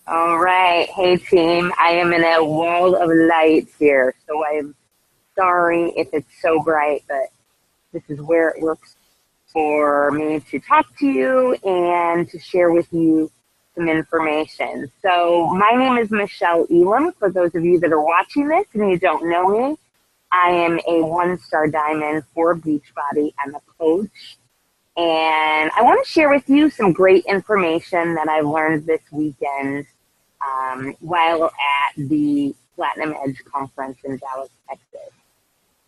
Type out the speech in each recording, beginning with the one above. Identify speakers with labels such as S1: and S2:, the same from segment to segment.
S1: All right. Hey, team. I am in a wall of light here, so I'm sorry if it's so bright, but this is where it works for me to talk to you and to share with you some information. So, my name is Michelle Elam. For those of you that are watching this and you don't know me, I am a one-star diamond for Beachbody. I'm a coach, and I want to share with you some great information that I've learned this weekend while at the Platinum Edge conference in Dallas, Texas.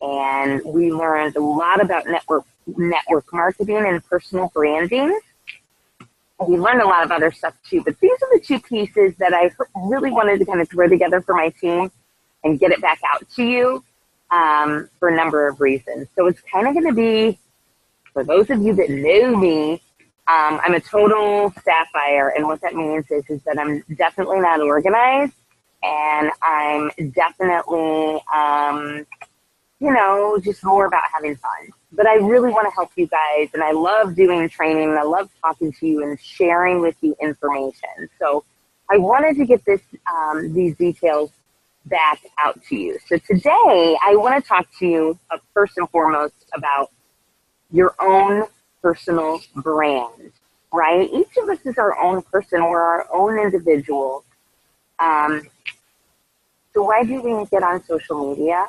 S1: And we learned a lot about network marketing and personal branding. We learned a lot of other stuff too, but these are the two pieces that I really wanted to kind of throw together for my team and get it back out to you for a number of reasons. So it's kind of going to be, for those of you that know me, I'm a total sapphire, and what that means is that I'm definitely not organized, and I'm definitely, just more about having fun. But I really want to help you guys, and I love doing training, and I love talking to you and sharing with you information. So I wanted to get these details back out to you. So today, I want to talk to you first and foremost about your own personal brand, right? Each of us is our own person. We're our own individual. So why do we get on social media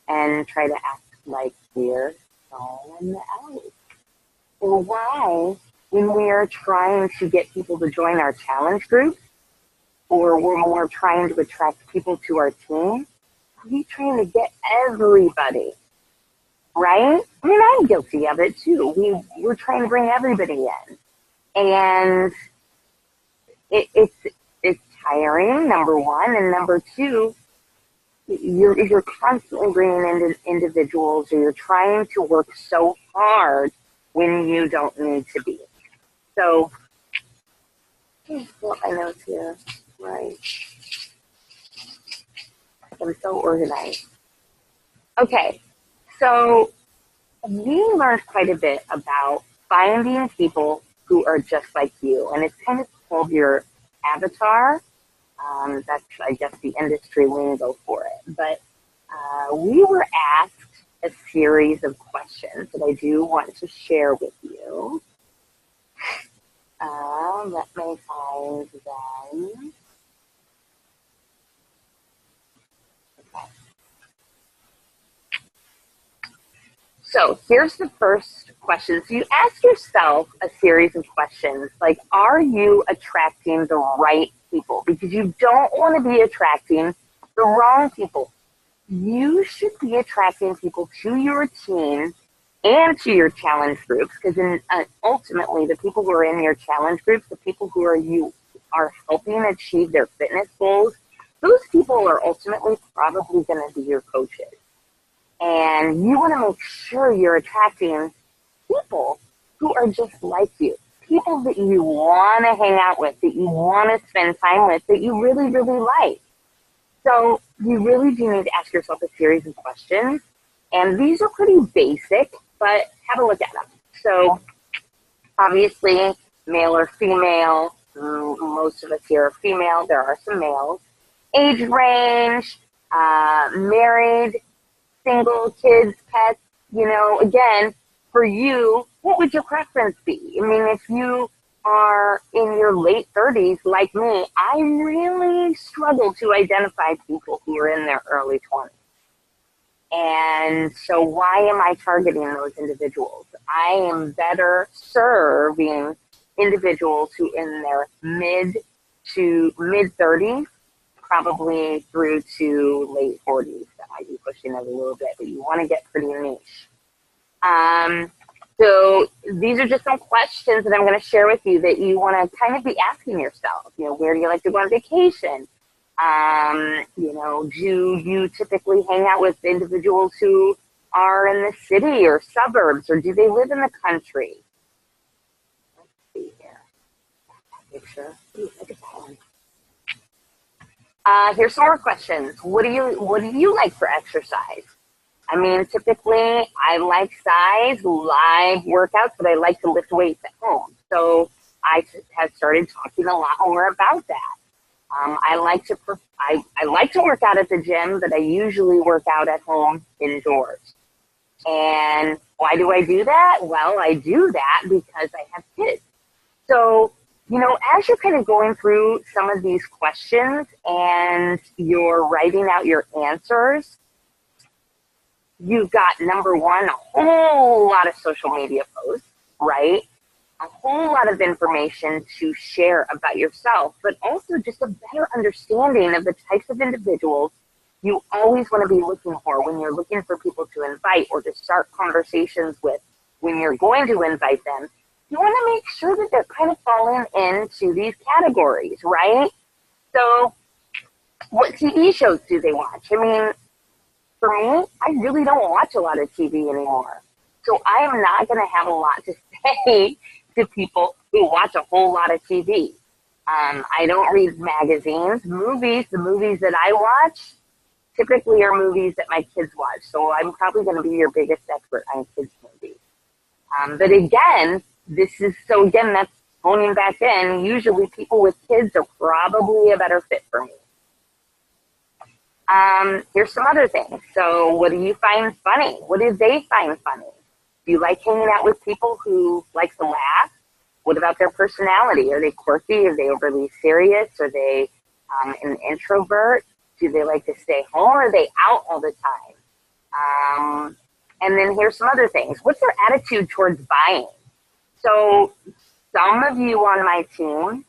S1: and try to act like we're someone else? Or why, when we are trying to get people to join our challenge group, or when we're trying to attract people to our team, are we trying to get everybody? Right? I mean, I'm guilty of it too. We're trying to bring everybody in, and it's tiring. Number one, and number two, you're constantly bringing in individuals, or you're trying to work so hard when you don't need to be. So, well, I know it's here, right? I'm so organized. Okay. So we learned quite a bit about finding people who are just like you, and it's kind of called your avatar. That's, I guess, the industry lingo for it. But we were asked a series of questions that I do want to share with you. Let me find them. So here's the first question. So you ask yourself a series of questions like, are you attracting the right people? Because you don't want to be attracting the wrong people. You should be attracting people to your team and to your challenge groups, because ultimately the people who are in your challenge groups, the people who you are helping achieve their fitness goals, those people are ultimately probably going to be your coaches. And you want to make sure you're attracting people who are just like you, people that you want to hang out with, that you want to spend time with, that you really, really like. So you really do need to ask yourself a series of questions. And these are pretty basic, but have a look at them. So obviously, male or female, most of us here are female. There are some males. Age range, married, single, kids, pets, again, for you, what would your preference be? I mean, if you are in your late 30s like me, I really struggle to identify people who are in their early 20s. And so why am I targeting those individuals? I am better serving individuals who in their mid 30s, probably through to late 40s. That might be pushing it a little bit, but you want to get pretty niche. So these are just some questions that I'm going to share with you that you want to kind of be asking yourself. Where do you like to go on vacation? Do you typically hang out with individuals who are in the city or suburbs, or do they live in the country? Let's see here. Picture. Ooh, look at that one. Here's some more questions. What do you like for exercise? I mean, typically I like live workouts, but I like to lift weights at home. So I have started talking a lot more about that. I like to I like to work out at the gym, but I usually work out at home indoors. And why do I do that? Well, I do that because I have kids. So, as you're kind of going through some of these questions and you're writing out your answers, you've got number one, a whole lot of social media posts, right? A whole lot of information to share about yourself, but also just a better understanding of the types of individuals you always want to be looking for when you're looking for people to invite or to start conversations with when you're going to invite them. You want to make sure that they're kind of falling into these categories, right? So what TV shows do they watch? I mean, for me, I really don't watch a lot of TV anymore. So I am not going to have a lot to say to people who watch a whole lot of TV. I don't read magazines. The movies that I watch typically are movies that my kids watch. So I'm probably going to be your biggest expert on kids' movies. But again, that's honing back in. Usually people with kids are probably a better fit for me. Here's some other things. So what do you find funny? What do they find funny? Do you like hanging out with people who like to laugh? What about their personality? Are they quirky? Are they overly serious? Are they an introvert? Do they like to stay home? Or are they out all the time? And then here's some other things. What's their attitude towards buying? So some of you on my team,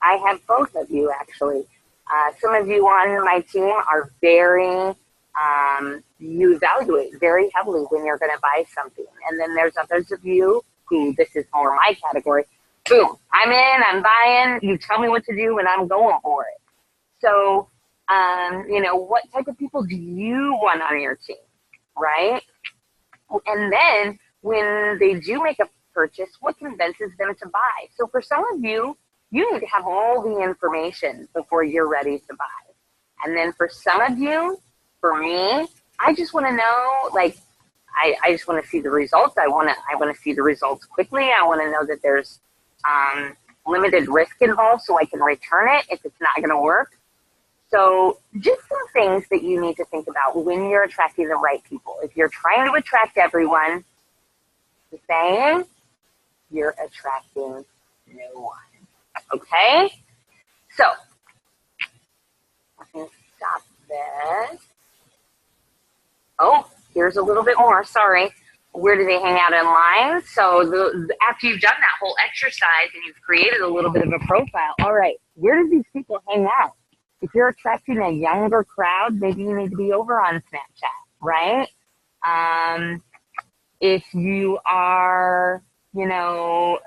S1: I have both of you actually. Some of you on my team are you evaluate very heavily when you're going to buy something. And then there's others of you who, this is more my category, boom, I'm in, I'm buying, you tell me what to do and I'm going for it. So, what type of people do you want on your team, right? And then when they do make a purchase, what convinces them to buy? So for some of you, you need to have all the information before you're ready to buy. And then for some of you, for me, I just want to know, like, I just want to see the results. I want to see the results quickly. I want to know that there's limited risk involved so I can return it if it's not going to work. So just some things that you need to think about when you're attracting the right people. If you're trying to attract everyone, the saying, you're attracting no one. Okay? So, let me stop this. Oh, here's a little bit more. Sorry. Where do they hang out in line? So after you've done that whole exercise and you've created a little bit of a profile, all right, where do these people hang out? If you're attracting a younger crowd, maybe you need to be over on Snapchat, right? If you are, we'll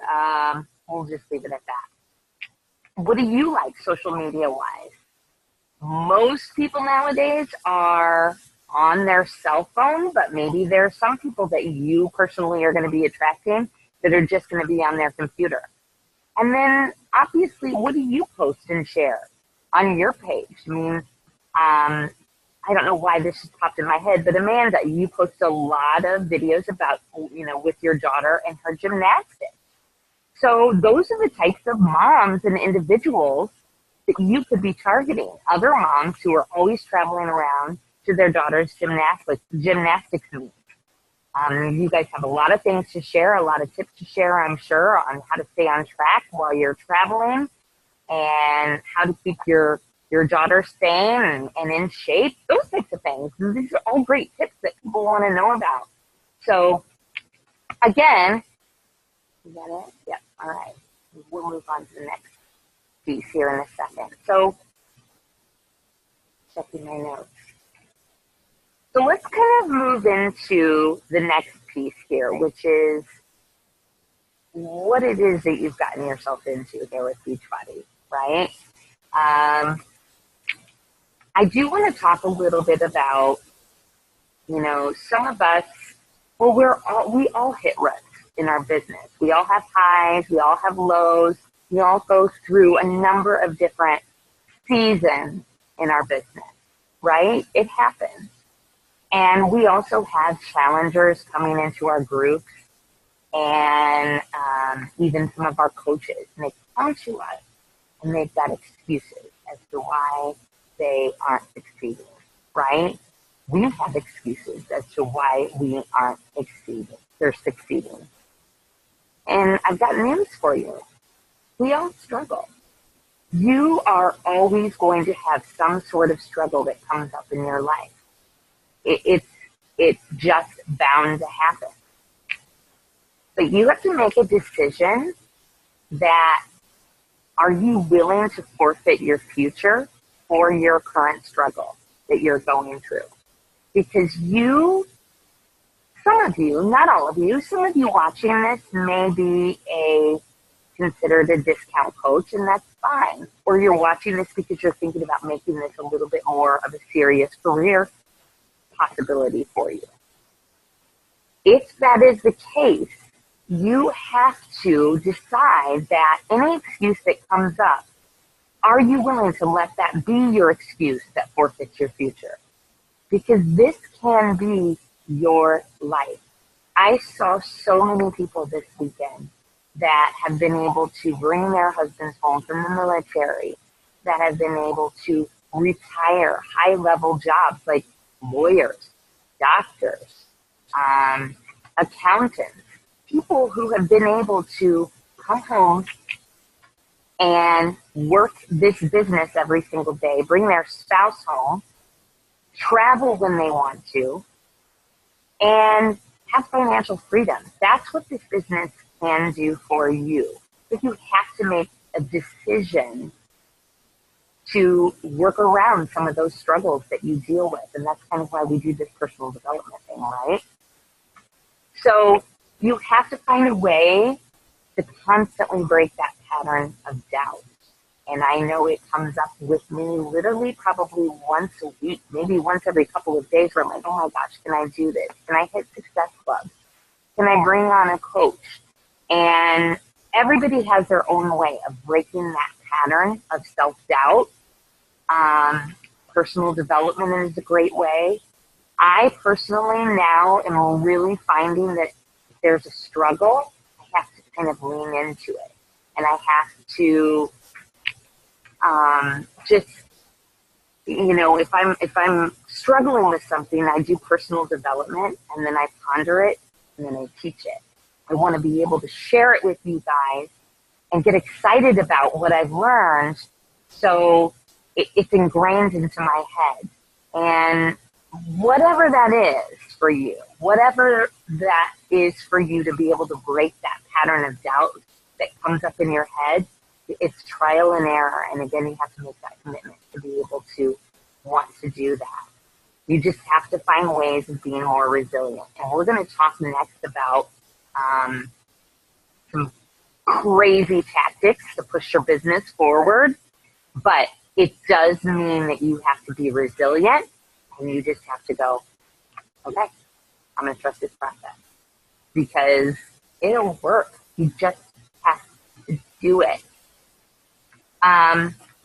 S1: just leave it at that. What do you like social media-wise? Most people nowadays are on their cell phone, but maybe there are some people that you personally are going to be attracting that are just going to be on their computer. And then, obviously, what do you post and share on your page? I mean, I don't know why this just popped in my head, but Amanda, you post a lot of videos about, with your daughter and her gymnastics. So those are the types of moms and individuals that you could be targeting. Other moms who are always traveling around to their daughter's gymnastics meet. You guys have a lot of things to share, a lot of tips to share, I'm sure, on how to stay on track while you're traveling and how to keep your daughter sane and in shape, those types of things. These are all great tips that people want to know about. So, again, is that it? Yep, all right. We'll move on to the next piece here in a second. So, checking my notes. So let's kind of move into the next piece here, which is what it is that you've gotten yourself into here with Beachbody, right? I do want to talk a little bit about, some of us, we all hit ruts in our business. We all have highs, we all have lows, we all go through a number of different seasons in our business, right? It happens. And we also have challengers coming into our groups and even some of our coaches, and they come to us and they've got excuses as to why they aren't succeeding, right? We have excuses as to why we aren't succeeding. They're succeeding. And I've got news for you. We all struggle. You are always going to have some sort of struggle that comes up in your life. It's just bound to happen. But you have to make a decision that, are you willing to forfeit your future for your current struggle that you're going through? Because some of you, not all of you, some of you watching this may be considered a discount coach, and that's fine. Or you're watching this because you're thinking about making this a little bit more of a serious career possibility for you. If that is the case, you have to decide that any excuse that comes up, are you willing to let that be your excuse that forfeits your future? Because this can be your life. I saw so many people this weekend that have been able to bring their husbands home from the military, that have been able to retire high-level jobs like lawyers, doctors, accountants, people who have been able to come home and work this business every single day, bring their spouse home, travel when they want to, and have financial freedom. That's what this business can do for you. But you have to make a decision to work around some of those struggles that you deal with. And that's kind of why we do this personal development thing, right? So you have to find a way to constantly break that pattern of doubt. And I know it comes up with me literally probably once a week, maybe once every couple of days, where I'm like, oh my gosh, can I do this? Can I hit Success Club? Can I bring on a coach? And everybody has their own way of breaking that pattern of self-doubt. Personal development is a great way. I personally now am really finding that if there's a struggle, I have to kind of lean into it. And I have to if I'm struggling with something, I do personal development, and then I ponder it, and then I teach it. I want to be able to share it with you guys and get excited about what I've learned, so it's ingrained into my head. And whatever that is for you, whatever that is for you to be able to break that pattern of doubt that comes up in your head, it's trial and error. And again, you have to make that commitment to be able to want to do that. You just have to find ways of being more resilient. And we're going to talk next about some crazy tactics to push your business forward. But it does mean that you have to be resilient, and you just have to go, okay, I'm going to trust this process, because it'll work. You just have to do it.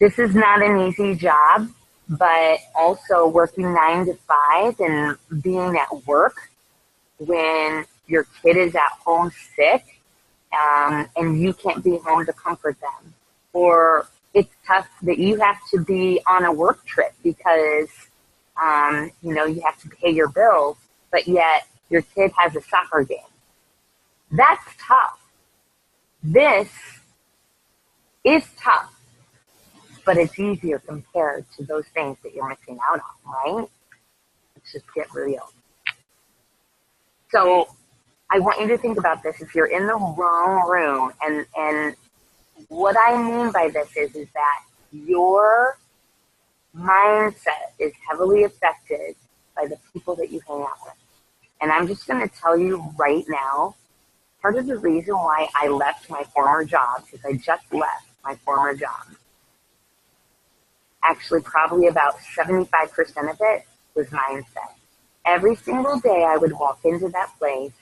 S1: This is not an easy job, but also working 9 to 5 and being at work when your kid is at home sick, and you can't be home to comfort them. Or it's tough that you have to be on a work trip because, you have to pay your bills, but yet your kid has a soccer game. That's tough. This is tough, but it's easier compared to those things that you're missing out on, right? Let's just get real. So I want you to think about this. If you're in the wrong room, and what I mean by this is that your mindset is heavily affected by the people that you hang out with. And I'm just going to tell you right now, part of the reason why I left my former job, because I just left my former job, actually probably about 75% of it was mindset. Every single day I would walk into that place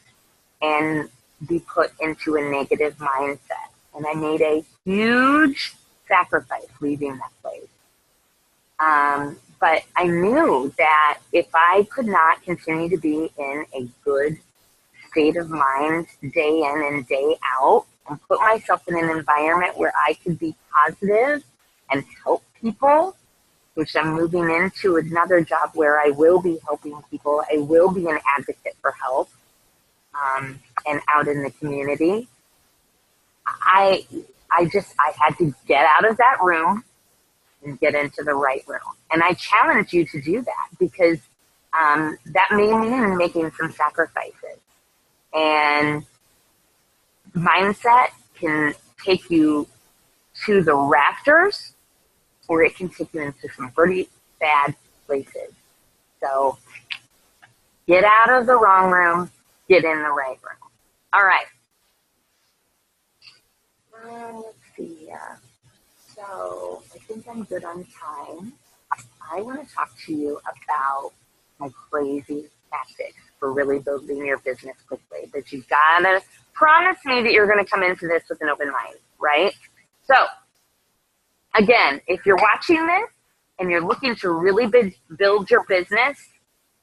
S1: and be put into a negative mindset. And I made a huge sacrifice leaving that place. But I knew that if I could not continue to be in a good state of mind day in and day out, and put myself in an environment where I could be positive and help people, which I'm moving into another job where I will be helping people. I will be an advocate for health, and out in the community. I had to get out of that room and get into the right room. And I challenge you to do that, because that may mean making some sacrifices. And mindset can take you to the rafters, or it can take you into some pretty bad places. So get out of the wrong room, get in the right room. All right. Let's see here. So I think I'm good on time. I want to talk to you about my crazy tactics for really building your business quickly. But you've got to promise me that you're going to come into this with an open mind, right? So again, if you're watching this and you're looking to really build your business,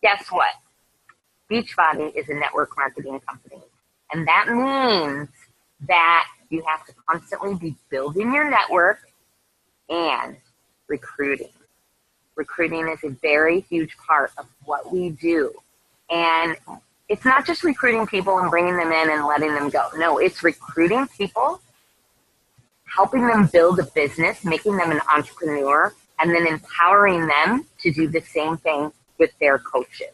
S1: guess what? Beachbody is a network marketing company. And that means that you have to constantly be building your network and recruiting. Recruiting is a very huge part of what we do. And it's not just recruiting people and bringing them in and letting them go. No, it's recruiting people, helping them build a business, making them an entrepreneur, and then empowering them to do the same thing with their coaches.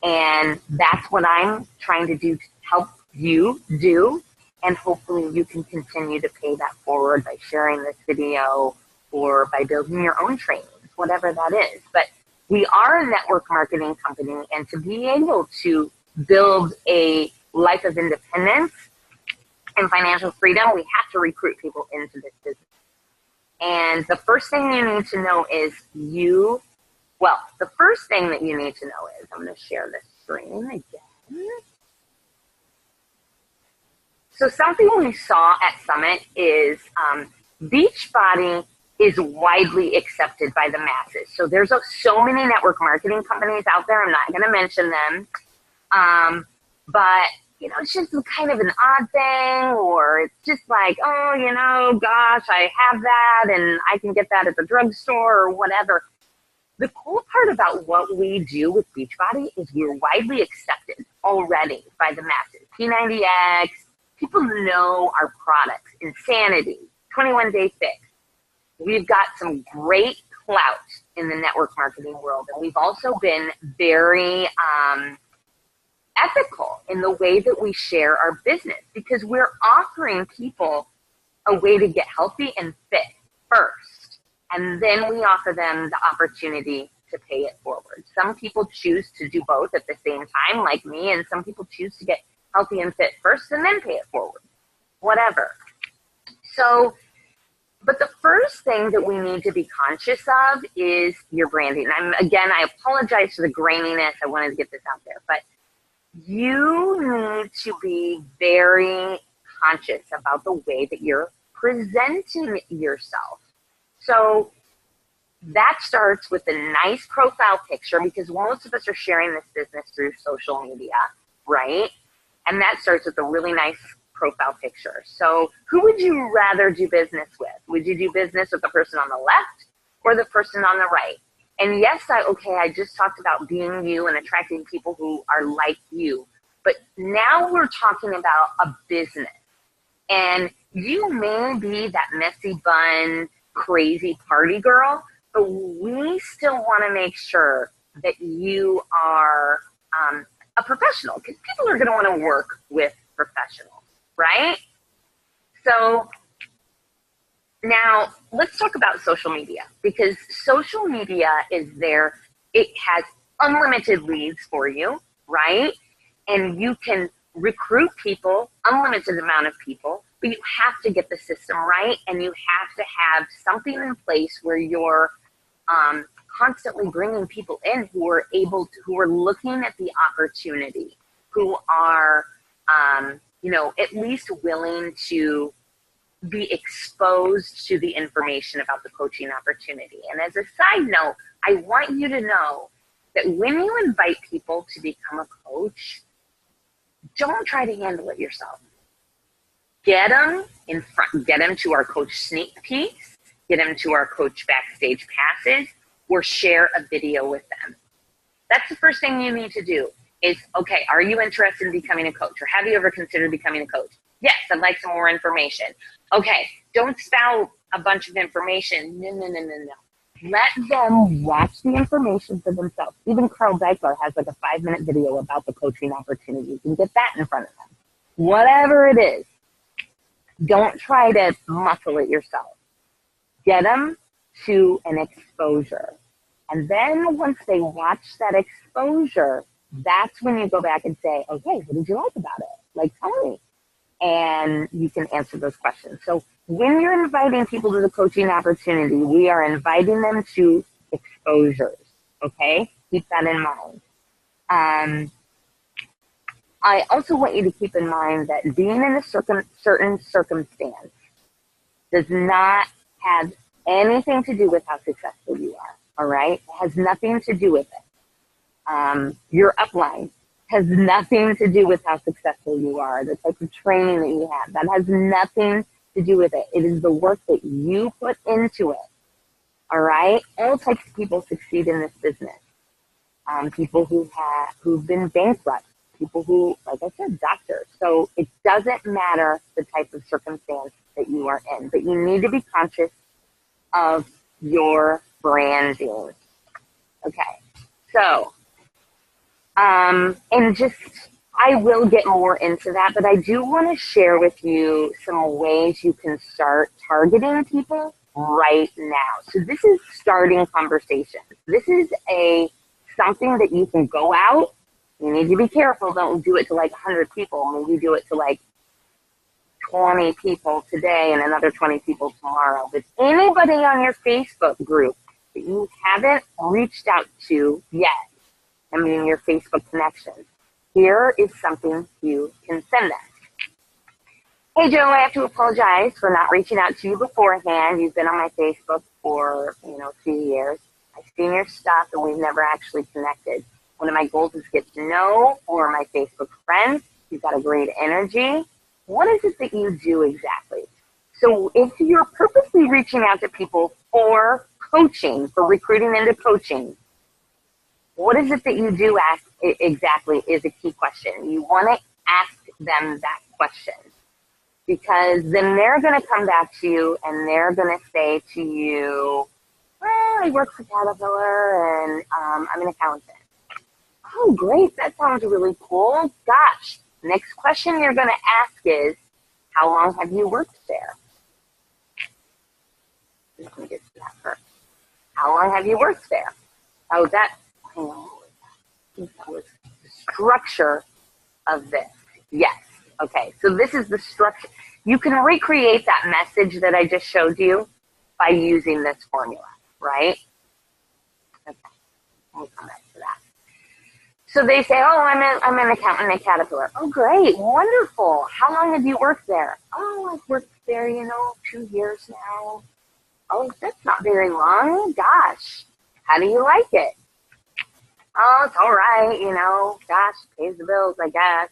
S1: And that's what I'm trying to do to help you do. And hopefully you can continue to pay that forward by sharing this video or by building your own trainings, whatever that is. But we are a network marketing company, and to be able to build a life of independence and financial freedom, we have to recruit people into this business. And the first thing you need to know is the first thing that you need to know is, I'm going to share this screen again. So something we saw at Summit is Beachbody is widely accepted by the masses. So there's so many network marketing companies out there. I'm not going to mention them. But, it's just kind of an odd thing, or it's just like, oh, gosh, I have that and I can get that at the drugstore or whatever. The cool part about what we do with Beachbody is we're widely accepted already by the masses. P90X, people know our products, Insanity, 21 Day Fix. We've got some great clout in the network marketing world. And we've also been very ethical in the way that we share our business, because we're offering people a way to get healthy and fit first. And then we offer them the opportunity to pay it forward. Some people choose to do both at the same time, like me, and some people choose to get healthy and fit first and then pay it forward, whatever. So, but the first thing that we need to be conscious of is your branding. I apologize for the graininess. I wanted to get this out there, but you need to be very conscious about the way that you're presenting yourself. So that starts with a nice profile picture, because most of us are sharing this business through social media, right? And that starts with a really nice profile picture. So who would you rather do business with? Would you do business with the person on the left or the person on the right? And yes, I just talked about being you and attracting people who are like you. But now we're talking about a business. And you may be that messy bun, crazy party girl, but we still want to make sure that you are a professional, because people are going to want to work with professionals, right? So now let's talk about social media, because social media is there. It has unlimited leads for you, right? And you can recruit people, unlimited amount of people, but you have to get the system right, and you have to have something in place where you're constantly bringing people in who are looking at the opportunity, who are, at least willing to be exposed to the information about the coaching opportunity. And as a side note, I want you to know that when you invite people to become a coach, don't try to handle it yourself. Get them in front, get them to our coach sneak peeks, get them to our Coach Backstage passes, or share a video with them. That's the first thing you need to do is, okay, are you interested in becoming a coach, or have you ever considered becoming a coach? Yes, I'd like some more information. Okay, don't spout a bunch of information. No. Let them watch the information for themselves. Even Carl Deichler has like a 5-minute video about the coaching opportunities, and get that in front of them. Whatever it is, don't try to muscle it yourself. Get them to an exposure. And then once they watch that exposure, that's when you go back and say, okay, what did you like about it? Like, tell me. And you can answer those questions. So when you're inviting people to the coaching opportunity, we are inviting them to exposures, okay? Keep that in mind. I also want you to keep in mind that being in a certain circumstance does not have anything to do with how successful you are, all right? It has nothing to do with it. Your upline has nothing to do with how successful you are, the type of training that you have. That has nothing to do with it. It is the work that you put into it, all right? All types of people succeed in this business. People who've been bankrupt, people who, like I said, doctors. So it doesn't matter the type of circumstance that you are in, but you need to be conscious of your branding. Okay, so, and just, I will get more into that, but I do want to share with you some ways you can start targeting people right now. So this is starting conversations. This is something that you can go out. You need to be careful. Don't do it to like 100 people. Maybe do it to like 20 people today and another 20 people tomorrow. But anybody on your Facebook group that you haven't reached out to yet, I mean your Facebook connections, here is something you can send them. Hey Joe, I have to apologize for not reaching out to you beforehand. You've been on my Facebook for, a few years. I've seen your stuff and we've never actually connected. One of my goals is to get to know for my Facebook friends. You've got a great energy. What is it that you do exactly? So if you're purposely reaching out to people for coaching, for recruiting into coaching, what is it that you do ask exactly is a key question. You want to ask them that question, because then they're going to come back to you and they're going to say to you, well, I work for Caterpillar and I'm an accountant. Oh, great. That sounds really cool. Gosh. Next question you're going to ask is, how long have you worked there? Let me get to that first. How long have you worked there? Oh, that was the structure of this. Yes. Okay. So this is the structure. You can recreate that message that I just showed you by using this formula, right? Okay. We'll come back to that. So they say, oh, I'm an accountant at Caterpillar. Oh, great. Wonderful. How long have you worked there? Oh, I've worked there, 2 years now. Oh, that's not very long. Gosh. How do you like it? Oh, it's all right, Gosh, pays the bills, I guess,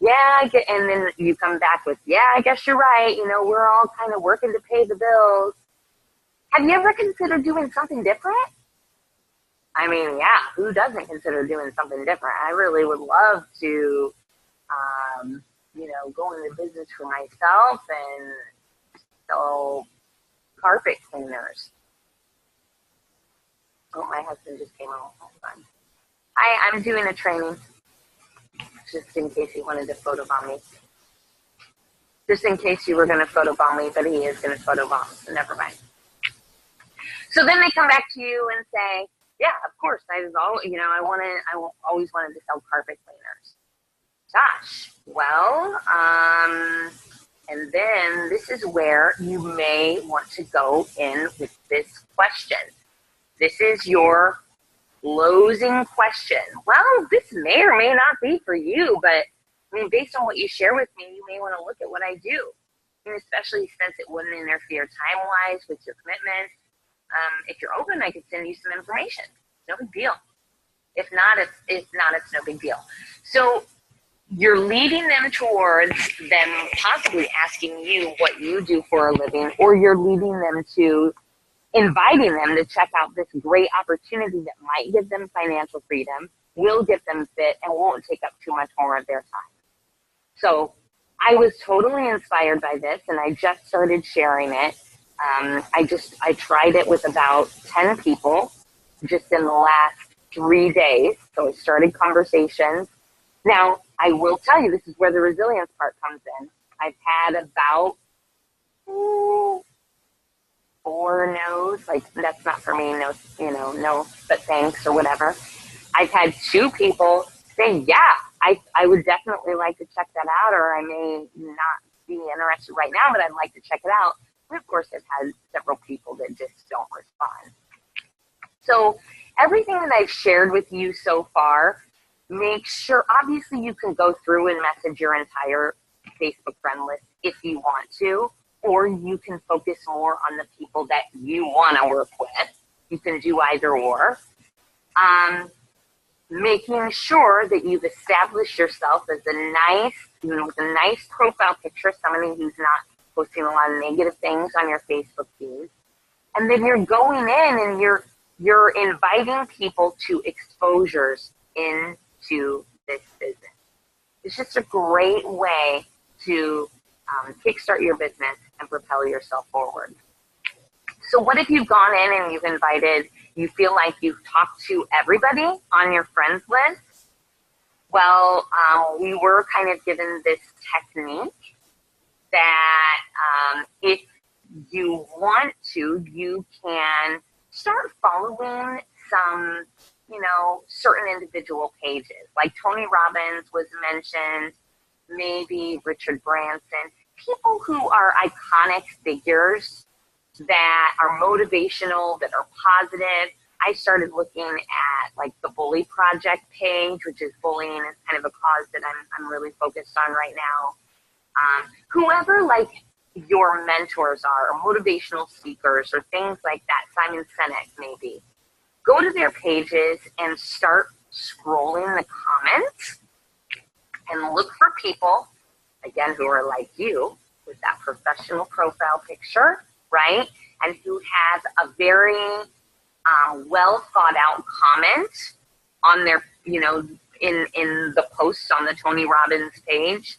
S1: Yeah, I get, and then you come back with, yeah, I guess you're right. We're all kind of working to pay the bills. Have you ever considered doing something different? I mean, yeah, who doesn't consider doing something different? I really would love to, go into business for myself and sell carpet cleaners. Oh, my husband just came home. Hold on. I'm doing a training, just in case he wanted to photobomb me. Just in case you were going to photobomb me, but he is going to photobomb, so never mind. So then they come back to you and say, yeah, of course. I always wanted to sell carpet cleaners. Gosh. Well, and then this is where you may want to go in with this question. This is your closing question. Well, this may or may not be for you, but based on what you share with me, you may want to look at what I do, and especially since it wouldn't interfere time-wise with your commitment. If you're open, I could send you some information. No big deal. If not, it's no big deal. So you're leading them towards them possibly asking you what you do for a living, or you're leading them to inviting them to check out this great opportunity that might give them financial freedom, will get them fit, and won't take up too much more of their time. So I was totally inspired by this, and I just started sharing it. I tried it with about 10 people just in the last 3 days. So I started conversations. Now, I will tell you, this is where the resilience part comes in. I've had about 4 no's, like, that's not for me, no, no, but thanks or whatever. I've had 2 people say, yeah, I would definitely like to check that out, or I may not be interested right now, but I'd like to check it out. And of course, I've had several people that just don't respond. So everything that I've shared with you so far, make sure, obviously you can go through and message your entire Facebook friend list if you want to, or you can focus more on the people that you want to work with. You can do either or. Making sure that you've established yourself as a nice, with a nice profile picture, somebody who's not posting a lot of negative things on your Facebook feed. And then you're going in and you're inviting people to exposures into this business. It's just a great way to kickstart your business and propel yourself forward. So what if you've gone in and you've invited, you feel like you've talked to everybody on your friends list? Well, we were kind of given this technique that if you want to, you can start following some, certain individual pages. Like Tony Robbins was mentioned, maybe Richard Branson, people who are iconic figures that are motivational, that are positive. I started looking at like the Bully Project page, which is bullying is kind of a cause that I'm really focused on right now. Whoever like your mentors are, or motivational speakers, or things like that, Simon Sinek maybe, go to their pages and start scrolling the comments and look for people, again, who are like you, with that professional profile picture, right? And who has a very well thought out comment on their, in the post on the Tony Robbins page,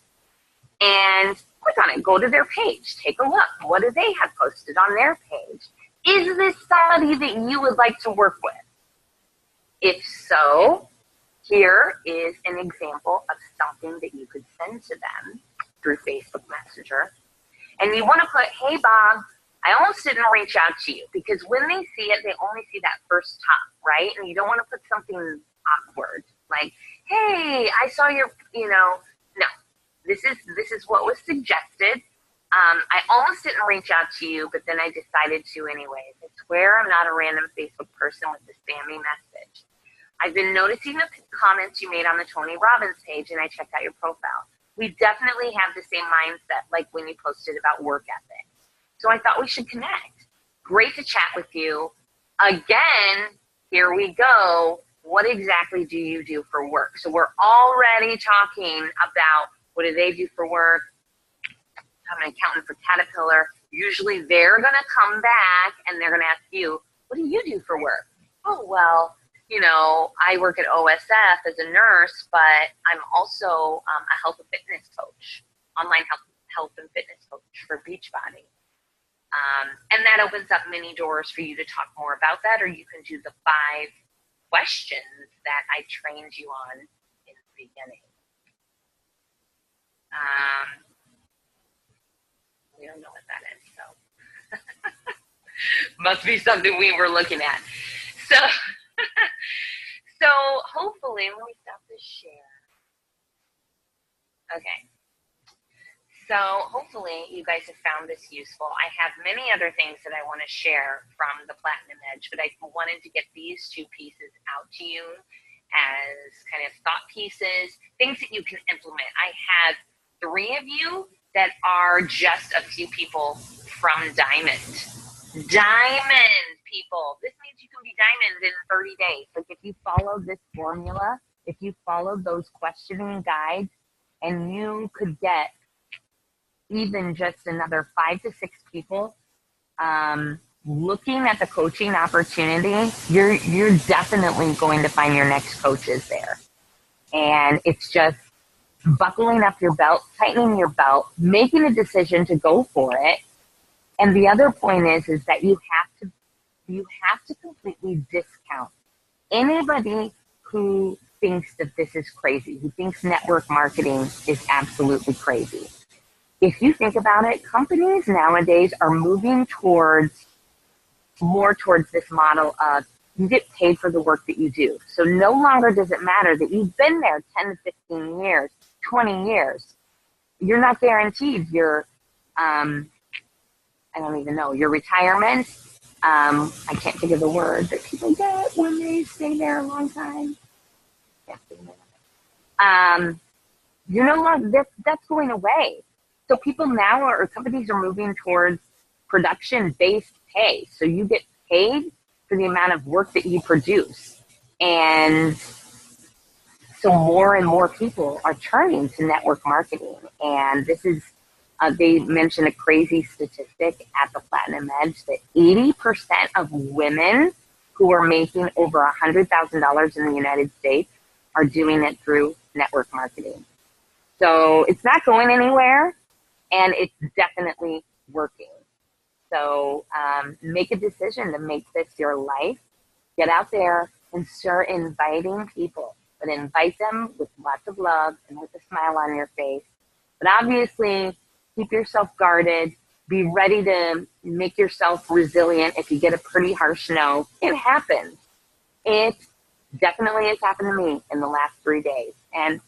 S1: and click on it. Go to their page. Take a look. What do they have posted on their page? Is this somebody that you would like to work with? If so, here is an example of something that you could send to them through Facebook Messenger. And you want to put, hey, Bob, I almost didn't reach out to you, because when they see it, they only see that first top, right? And you don't want to put something awkward like, hey, I saw your, no, this is what was suggested. I almost didn't reach out to you, but then I decided to anyways. I swear I'm not a random Facebook person with a spammy message. I've been noticing the comments you made on the Tony Robbins page, and I checked out your profile. We definitely have the same mindset, like when you posted about work ethic. So I thought we should connect. Great to chat with you. Again, here we go. What exactly do you do for work? So we're already talking about what do they do for work. I'm an accountant for Caterpillar. Usually they're going to come back and they're going to ask you, what do you do for work? Oh, well, I work at OSF as a nurse, but I'm also a health and fitness coach, online health and fitness coach for Beachbody. And that opens up many doors for you to talk more about that, or you can do the 5 questions that I trained you on in the beginning. We don't know what that is, so must be something we were looking at. So hopefully, let me stop this share. Okay. So hopefully you guys have found this useful. I have many other things that I want to share from the Platinum Edge, but I wanted to get these 2 pieces out to you as kind of thought pieces, things that you can implement. I have 3 of you that are just a few people from Diamond. Diamond, people. This means you can be Diamond in 30 days. Like if you follow this formula, if you follow those questioning guides, and you could get even just another 5 to 6 people looking at the coaching opportunity, you're definitely going to find your next coaches there. And it's just buckling up your belt, tightening your belt, making a decision to go for it. And the other point is that you have to completely discount anybody who thinks that this is crazy, who thinks network marketing is absolutely crazy. If you think about it, companies nowadays are moving more towards this model of you get paid for the work that you do. So no longer does it matter that you've been there 10 to 15 years, 20 years. You're not guaranteed your, I don't even know, your retirement. I can't think of the word that people get when they stay there a long time. You're no longer, that's going away. So people now or companies are moving towards production-based pay. So you get paid for the amount of work that you produce. And so more and more people are turning to network marketing. And this is, they mentioned a crazy statistic at the Platinum Edge that 80% of women who are making over $100,000 in the United States are doing it through network marketing. So it's not going anywhere, and it's definitely working. So make a decision to make this your life. Get out there and start inviting people, but invite them with lots of love and with a smile on your face. But obviously, keep yourself guarded. Be ready to make yourself resilient if you get a pretty harsh no. It happens. It definitely has happened to me in the last 3 days. And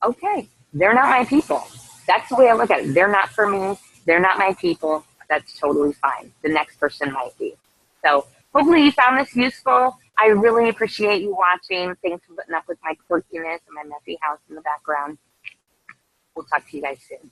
S1: okay, they're not my people. That's the way I look at it. They're not for me. They're not my people. That's totally fine. The next person might be. So hopefully you found this useful. I really appreciate you watching. Thanks for putting up with my quirkiness and my messy house in the background. We'll talk to you guys soon.